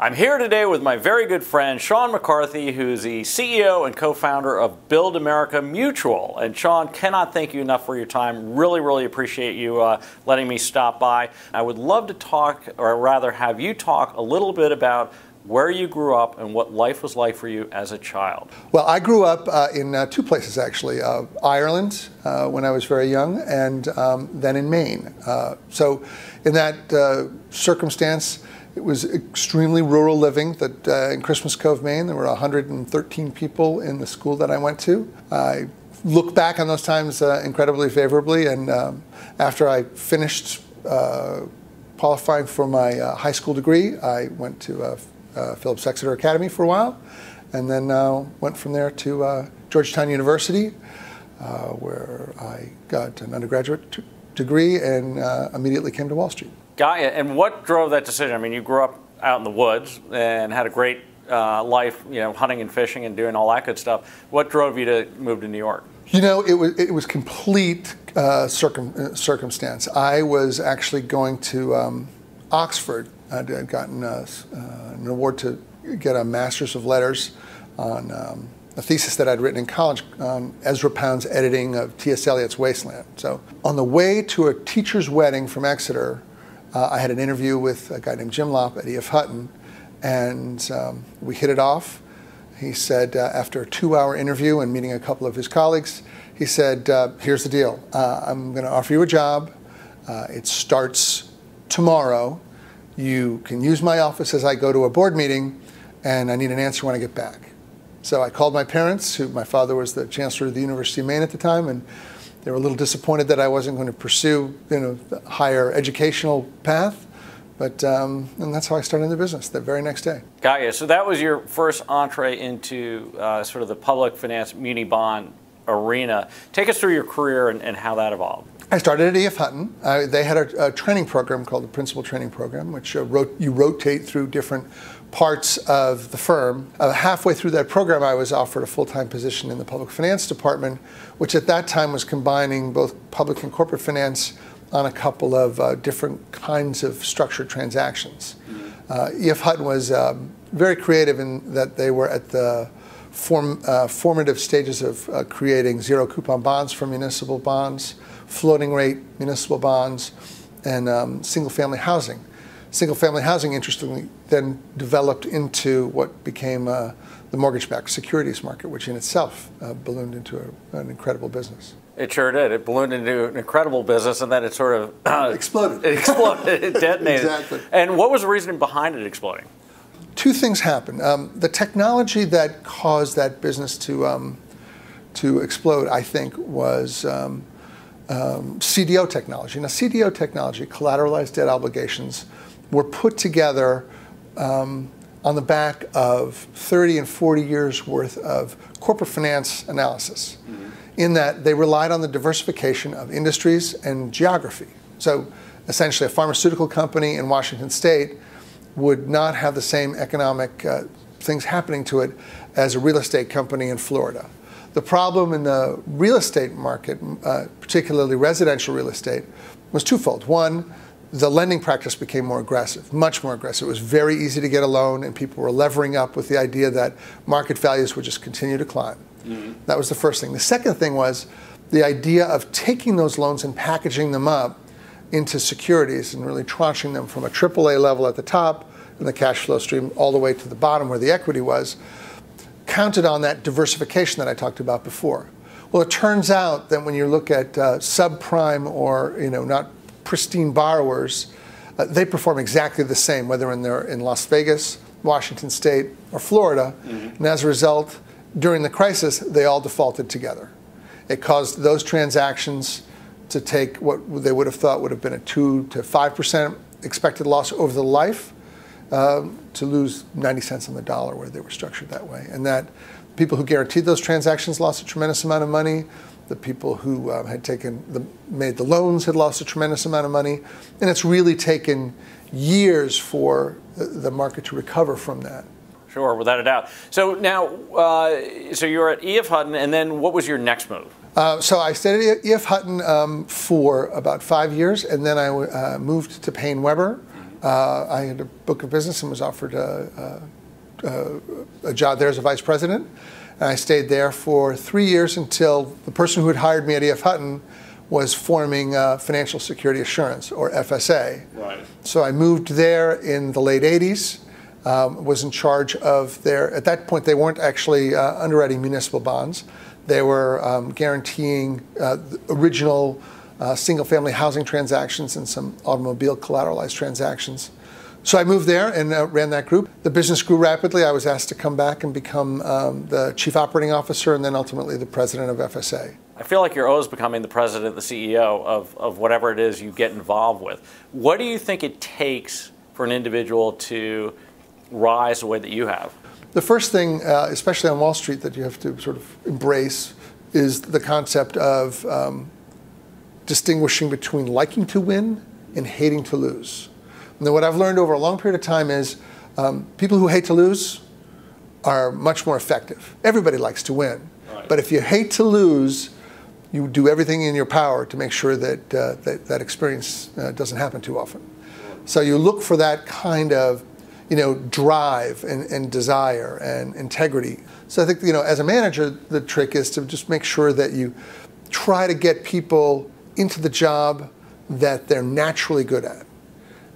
I'm here today with my very good friend, Seán McCarthy, who's the CEO and co-founder of Build America Mutual. And Seán, cannot thank you enough for your time. Really appreciate you letting me stop by. I would love to talk, or rather have you talk a little bit about where you grew up and what life was like for you as a child. Well, I grew up in two places, actually. Ireland, when I was very young, and then in Maine. So in that circumstance, it was extremely rural living. That in Christmas Cove, Maine, there were 113 people in the school that I went to. I look back on those times incredibly favorably, and after I finished qualifying for my high school degree, I went to Phillips Exeter Academy for a while, and then went from there to Georgetown University, where I got an undergraduate degree and immediately came to Wall Street. Got you. And what drove that decision? I mean, you grew up out in the woods and had a great life, you know, hunting and fishing and doing all that good stuff. What drove you to move to New York? You know, it was complete circumstance. I was actually going to Oxford. I'd gotten an award to get a Master's of Letters on a thesis that I'd written in college on Ezra Pound's editing of T.S. Eliot's Wasteland. So on the way to a teacher's wedding from Exeter, I had an interview with a guy named Jim Lopp at E.F. Hutton, and we hit it off. He said, after a 2-hour interview and meeting a couple of his colleagues, he said, here's the deal. I'm going to offer you a job. It starts tomorrow. You can use my office as I go to a board meeting, and I need an answer when I get back. So I called my parents, my father was the chancellor of the University of Maine at the time, and they were a little disappointed that I wasn't going to pursue, the higher educational path, but and that's how I started in the business the very next day. Got you. So that was your first entree into sort of the public finance muni bond arena. Take us through your career and how that evolved. I started at E.F. Hutton. They had a training program called the Principal Training Program, which you rotate through different parts of the firm. Halfway through that program, I was offered a full-time position in the public finance department, which at that time was combining both public and corporate finance on a couple of different kinds of structured transactions. E.F. Hutton was very creative in that they were at the formative stages of creating zero-coupon bonds for municipal bonds, floating rate municipal bonds, and single-family housing. Single-family housing, interestingly, then developed into what became the mortgage-backed securities market, which in itself ballooned into an incredible business. It sure did. It ballooned into an incredible business, and then it sort of exploded. It exploded. It detonated. Exactly. And what was the reason behind it exploding? Two things happened. The technology that caused that business to explode, I think, was CDO technology. Now, CDO technology, collateralized debt obligations, were put together on the back of 30 and 40 years worth of corporate finance analysis, in that they relied on the diversification of industries and geography. So essentially, a pharmaceutical company in Washington State would not have the same economic things happening to it as a real estate company in Florida. The problem in the real estate market, particularly residential real estate, was twofold. One, the lending practice became more aggressive, much more aggressive. It was very easy to get a loan, and people were levering up with the idea that market values would just continue to climb. That was the first thing. The second thing was the idea of taking those loans and packaging them up into securities and really tranching them from a AAA level at the top and the cash flow stream all the way to the bottom where the equity was, counted on that diversification that I talked about before. Well, it turns out that when you look at subprime or not pristine borrowers, they perform exactly the same, whether they're in Las Vegas, Washington State, or Florida. And as a result, during the crisis, they all defaulted together. It caused those transactions to take what they would have thought would have been a 2 to 5% expected loss over the life, to lose 90 cents on the dollar where they were structured that way. And that people who guaranteed those transactions lost a tremendous amount of money. The people who had made the loans had lost a tremendous amount of money. And it's really taken years for the market to recover from that. Sure, without a doubt. So now, so you were at E.F. Hutton, and then what was your next move? So I stayed at E.F. Hutton for about 5 years, and then I moved to Paine Webber, I had a book of business and was offered a job there as a vice president. And I stayed there for 3 years until the person who had hired me at E.F. Hutton was forming Financial Security Assurance, or FSA. Right. So I moved there in the late 80s, was in charge of their, at that point they weren't actually underwriting municipal bonds. They were guaranteeing the original single-family housing transactions and some automobile collateralized transactions. So I moved there and ran that group. The business grew rapidly. I was asked to come back and become the chief operating officer and then ultimately the president of FSA. I feel like you're always becoming the president, the CEO of whatever it is you get involved with. What do you think it takes for an individual to rise the way that you have? The first thing, especially on Wall Street, that you have to sort of embrace is the concept of distinguishing between liking to win and hating to lose. And what I've learned over a long period of time is people who hate to lose are much more effective. Everybody likes to win. Right. But if you hate to lose, you do everything in your power to make sure that that experience doesn't happen too often. So you look for that kind of drive and desire and integrity. So I think, as a manager, the trick is to just make sure that you try to get people into the job that they're naturally good at.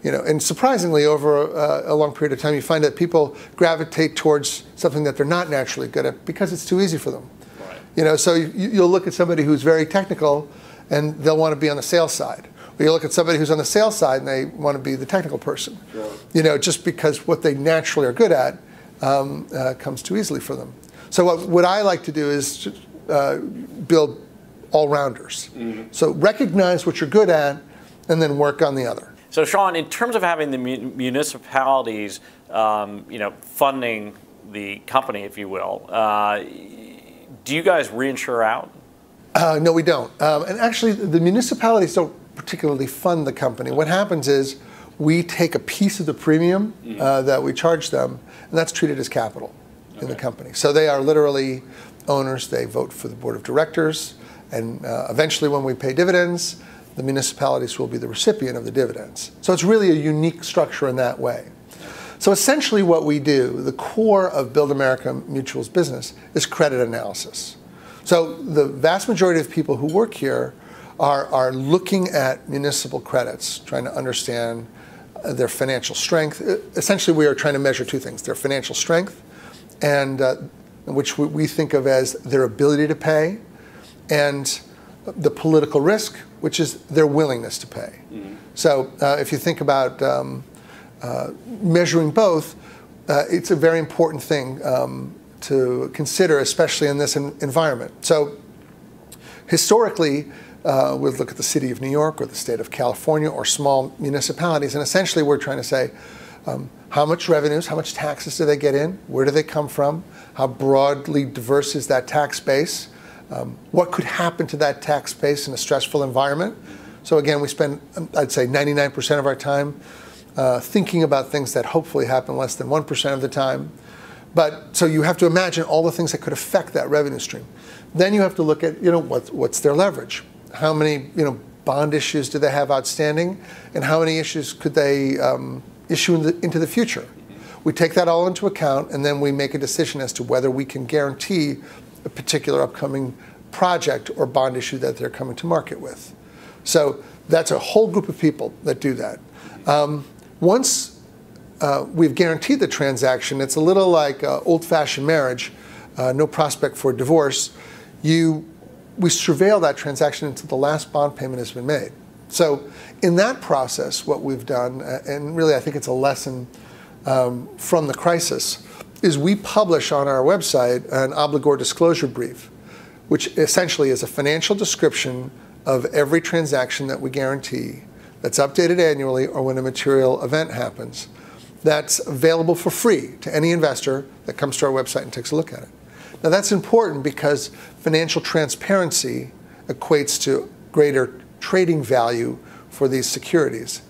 And surprisingly, over a long period of time, you find that people gravitate towards something that they're not naturally good at because it's too easy for them. Right. So you'll look at somebody who's very technical, and they'll want to be on the sales side. Or you look at somebody who's on the sales side, and they want to be the technical person. Sure. Just because what they naturally are good at comes too easily for them. So what I like to do is build all-rounders. Mm-hmm. So recognize what you're good at, and then work on the other. So, Seán, in terms of having the municipalities, funding the company, if you will, do you guys reinsure out? No, we don't. And actually, the municipalities don't particularly fund the company. What happens is we take a piece of the premium that we charge them, and that's treated as capital in the company. So they are literally owners. They vote for the board of directors, and eventually, when we pay dividends, the municipalities will be the recipient of the dividends. So it's really a unique structure in that way. So essentially what we do, the core of Build America Mutual's business, is credit analysis. So the vast majority of people who work here are looking at municipal credits, trying to understand their financial strength. Essentially, we are trying to measure two things: their financial strength, and which we think of as their ability to pay, and the political risk, which is their willingness to pay. Mm-hmm. So if you think about measuring both, it's a very important thing to consider, especially in this environment. So historically, we'll look at the city of New York or the state of California or small municipalities, and essentially we're trying to say, how much revenues, how much taxes do they get in? Where do they come from? How broadly diverse is that tax base? What could happen to that tax base in a stressful environment? So again, we spend, I'd say, 99% of our time thinking about things that hopefully happen less than 1% of the time. But so you have to imagine all the things that could affect that revenue stream. Then you have to look at, what's their leverage? How many, bond issues do they have outstanding? And how many issues could they issue into the future? We take that all into account, and then we make a decision as to whether we can guarantee a particular upcoming project or bond issue that they're coming to market with. So that's a whole group of people that do that. Once we've guaranteed the transaction, it's a little like old-fashioned marriage, no prospect for divorce. We surveil that transaction until the last bond payment has been made. So in that process, what we've done, and really I think it's a lesson from the crisis, is we publish on our website an obligor disclosure brief, which essentially is a financial description of every transaction that we guarantee that's updated annually or when a material event happens. That's available for free to any investor that comes to our website and takes a look at it. Now that's important because financial transparency equates to greater trading value for these securities.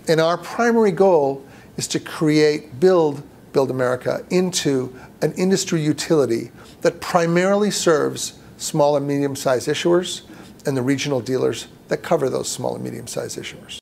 And our primary goal is to build America into an industry utility that primarily serves small and medium-sized issuers and the regional dealers that cover those small and medium-sized issuers.